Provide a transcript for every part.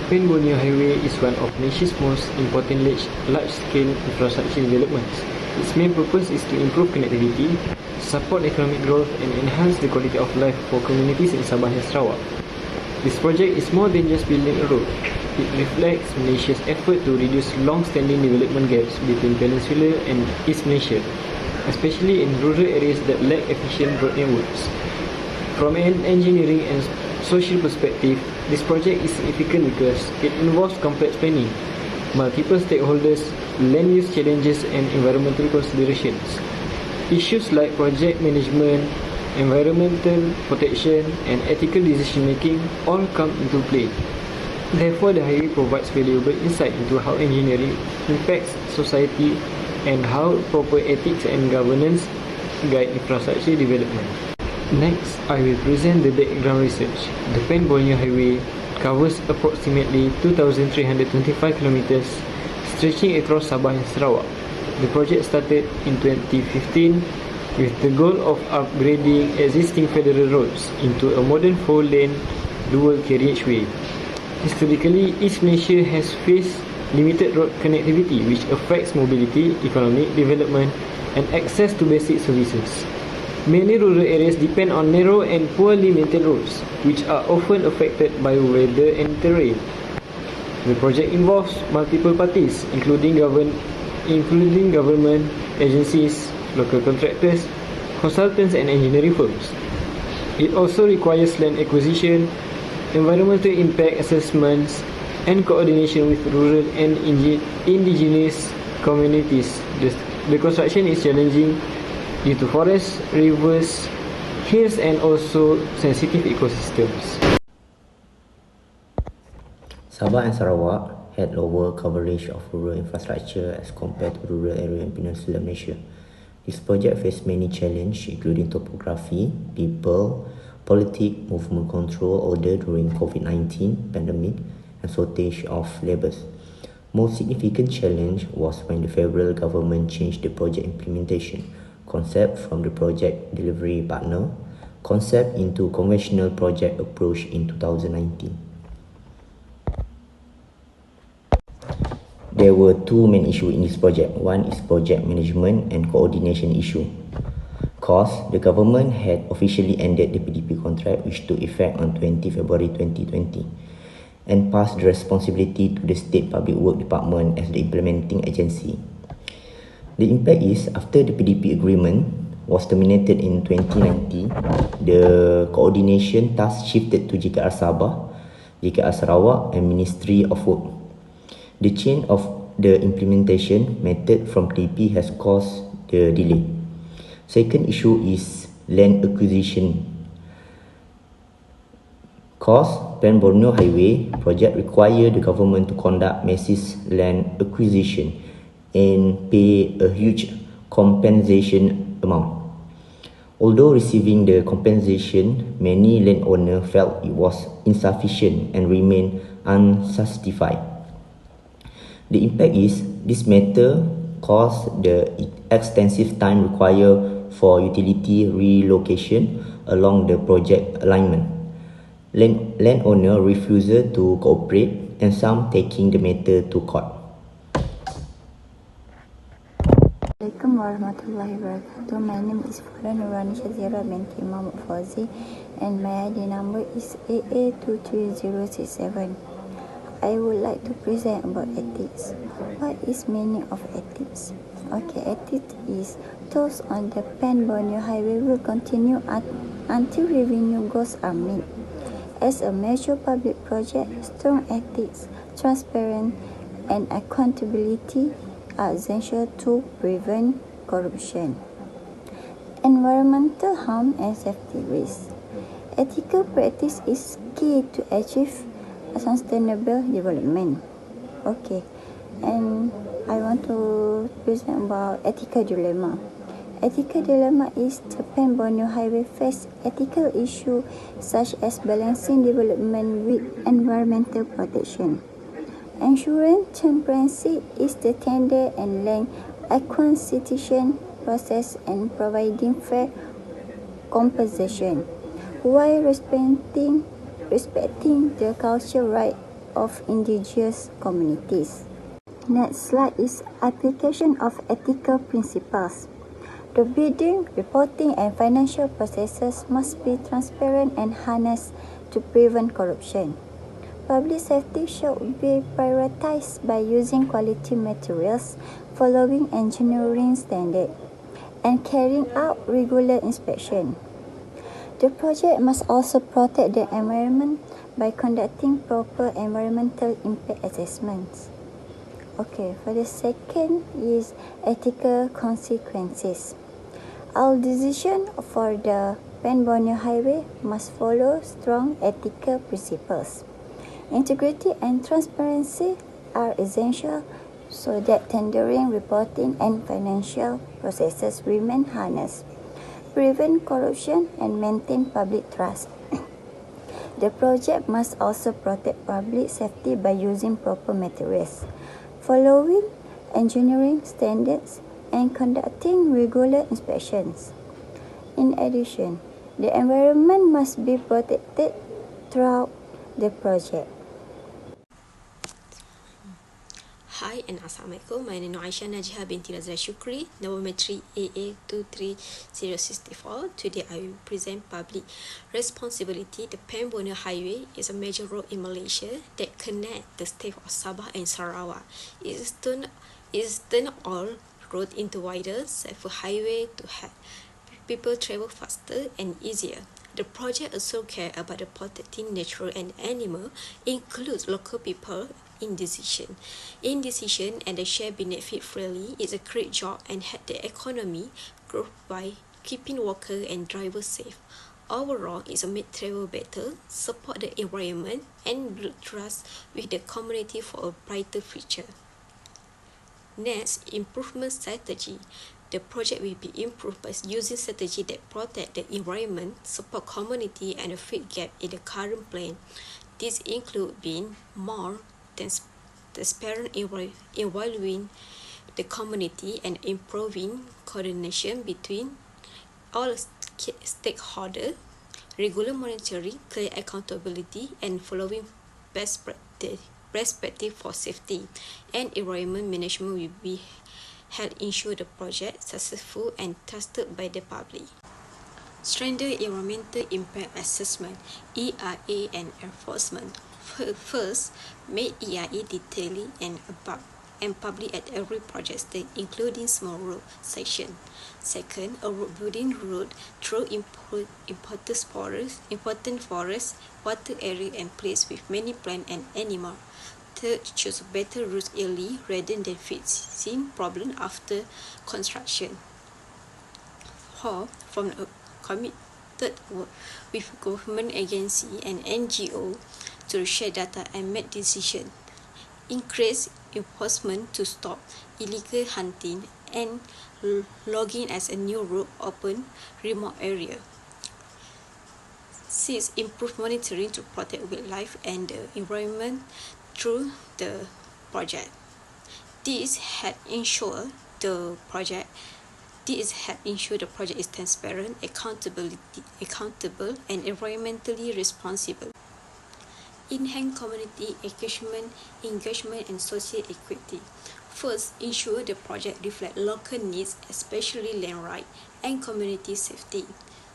Pen Borneo Highway is one of Malaysia's most important large-scale infrastructure developments. Its main purpose is to improve connectivity, support economic growth and enhance the quality of life for communities in Sabah and Sarawak. This project is more than just building a road. It reflects Malaysia's effort to reduce long-standing development gaps between Peninsula and East Malaysia, especially in rural areas that lack efficient road networks. From an engineering and social perspective, this project is significant because it involves complex planning, multiple stakeholders, land use challenges and environmental considerations. Issues like project management, environmental protection and ethical decision making all come into play. Therefore, the highway provides valuable insight into how engineering impacts society and how proper ethics and governance guide infrastructure development. Next, I will present the background research. The Pen Borneo Highway covers approximately 2,325 kilometers stretching across Sabah and Sarawak. The project started in 2015 with the goal of upgrading existing federal roads into a modern 4-lane dual carriageway. Historically, East Malaysia has faced limited road connectivity which affects mobility, economic development and access to basic services. Many rural areas depend on narrow and poorly maintained roads, which are often affected by weather and terrain. The project involves multiple parties, including government agencies, local contractors, consultants and engineering firms. It also requires land acquisition, environmental impact assessments, and coordination with rural and indigenous communities. The construction is challenging due to forests, rivers, hills and also sensitive ecosystems. Sabah and Sarawak had lower coverage of rural infrastructure as compared to rural area in Peninsular Malaysia. This project faced many challenges including topography, people, politics, movement control order during COVID-19 pandemic and shortage of labours. Most significant challenge was when the federal government changed the project implementation concept from the project delivery partner concept into conventional project approach in 2019. There were two main issues in this project. One is project management and coordination issue. Cost, the government had officially ended the PDP contract which took effect on 20 February 2020 and passed the responsibility to the State Public Work Department as the implementing agency. The impact is, after the PDP agreement was terminated in 2019, the coordination task shifted to JKR Sabah, JKR Sarawak and Ministry of Work. The change of the implementation method from PDP has caused the delay. Second issue is land acquisition. Cost, Pen Borneo Highway project require the government to conduct massive land acquisition and pay a huge compensation amount. Although receiving the compensation, many landowners felt it was insufficient and remained unsatisfied. The impact is, this matter caused the extensive time required for utility relocation along the project alignment. Landowner refused to cooperate and some taking the matter to court. Assalamualaikum warahmatullahi wabarakatuh. My name is NURANIS BINTI FAUZI and my ID number is AA23067. I would like to present about ethics. What is meaning of ethics? Okay, ethics is those on the Pen Borneo Highway will continue until revenue goals are met. As a major public project, strong ethics, transparency and accountability are essential to prevent corruption. Environmental harm and safety risk. Ethical practice is key to achieve sustainable development. Okay, and I want to present about ethical dilemma. Ethical dilemma is the Pen Borneo Highway face ethical issues such as balancing development with environmental protection. Ensuring transparency is the tender and land acquisition process and providing fair compensation while respecting the cultural right of indigenous communities. Next slide is application of ethical principles. The bidding, reporting and financial processes must be transparent and harnessed to prevent corruption. Public safety should be prioritized by using quality materials, following engineering standards, and carrying out regular inspection. The project must also protect the environment by conducting proper environmental impact assessments. Okay, for the second is ethical consequences. All decisions for the Pan-Borneo Highway must follow strong ethical principles. Integrity and transparency are essential so that tendering, reporting and financial processes remain harnessed, prevent corruption and maintain public trust. The project must also protect public safety by using proper materials, following engineering standards and conducting regular inspections. In addition, the environment must be protected throughout the project. Hi and Assalamualaikum. My name is NAJIHAH binti RADZILAH SHUKRI, Laboratory AA23064. Today I will present public responsibility. The Pan-Borneo Highway is a major road in Malaysia that connects the state of Sabah and Sarawak. It is turn all road into wider, safer highway to help people travel faster and easier. The project also care about the protecting natural and animal, includes local people in decision and the share benefit freely. Is a great job and help the economy grow by keeping worker and drivers safe. Overall, it's a make travel better, support the environment and build trust with the community for a brighter future. Next, improvement strategy. The project will be improved by using strategy that protect the environment, support community and fill gap in the current plan. These include being more transparent, involving the community and improving coordination between all stakeholders, regular monitoring, clear accountability and following best practice for safety and environment management will be help ensure the project successful and trusted by the public. Strengthen environmental impact assessment, EIA and enforcement. First, make EIA detailing and public at every project stage, including small road section. Second, a road building road through important forests, water area and place with many plant and animal. Third, choose better routes early rather than fixing problem after construction. Fourth, from a committed work with government agency and NGO to share data and make decision. Increase enforcement to stop illegal hunting and logging as a new road open remote area. Six, improve monitoring to protect wildlife and the environment through the project. This had ensured the project is transparent, accountable and environmentally responsible. Enhance community engagement and social equity. First, ensure the project reflects local needs, especially land right and community safety.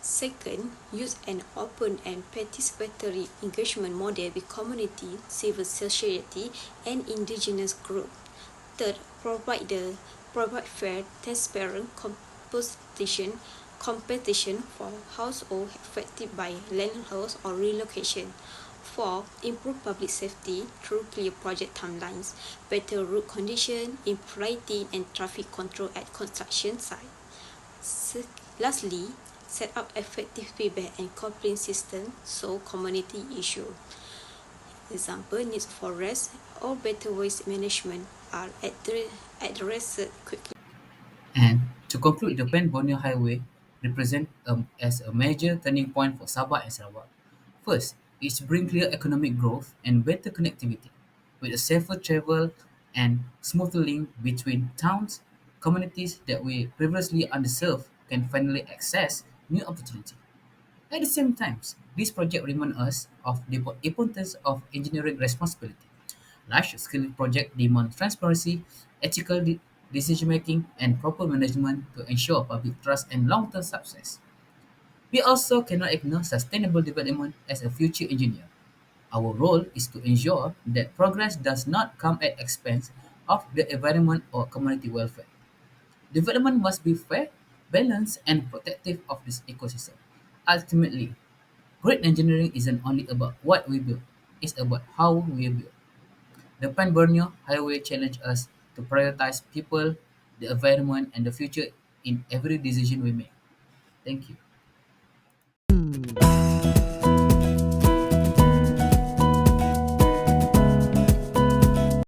Second, use an open and participatory engagement model with community, civil society, and indigenous groups. Third, provide fair, transparent competition for households affected by land loss or relocation. 4. Improve public safety through clear project timelines, better road condition, improved lighting and traffic control at construction site. Lastly, set up effective feedback and complaint system solve community issue. Example, needs for rest or better waste management are addressed quickly. And to conclude, the Pan-Borneo Highway represents as a major turning point for Sabah and Sarawak. First, it brings clear economic growth and better connectivity, with a safer travel and smoother link between towns. Communities that were previously underserved can finally access new opportunities. At the same time, this project reminds us of the importance of engineering responsibility. Large-scale projects demand transparency, ethical decision-making, and proper management to ensure public trust and long-term success. We also cannot ignore sustainable development as a future engineer. Our role is to ensure that progress does not come at expense of the environment or community welfare. Development must be fair, balanced, and protective of this ecosystem. Ultimately, great engineering isn't only about what we build, it's about how we build. The Pan Borneo Highway challenged us to prioritize people, the environment, and the future in every decision we make. Thank you.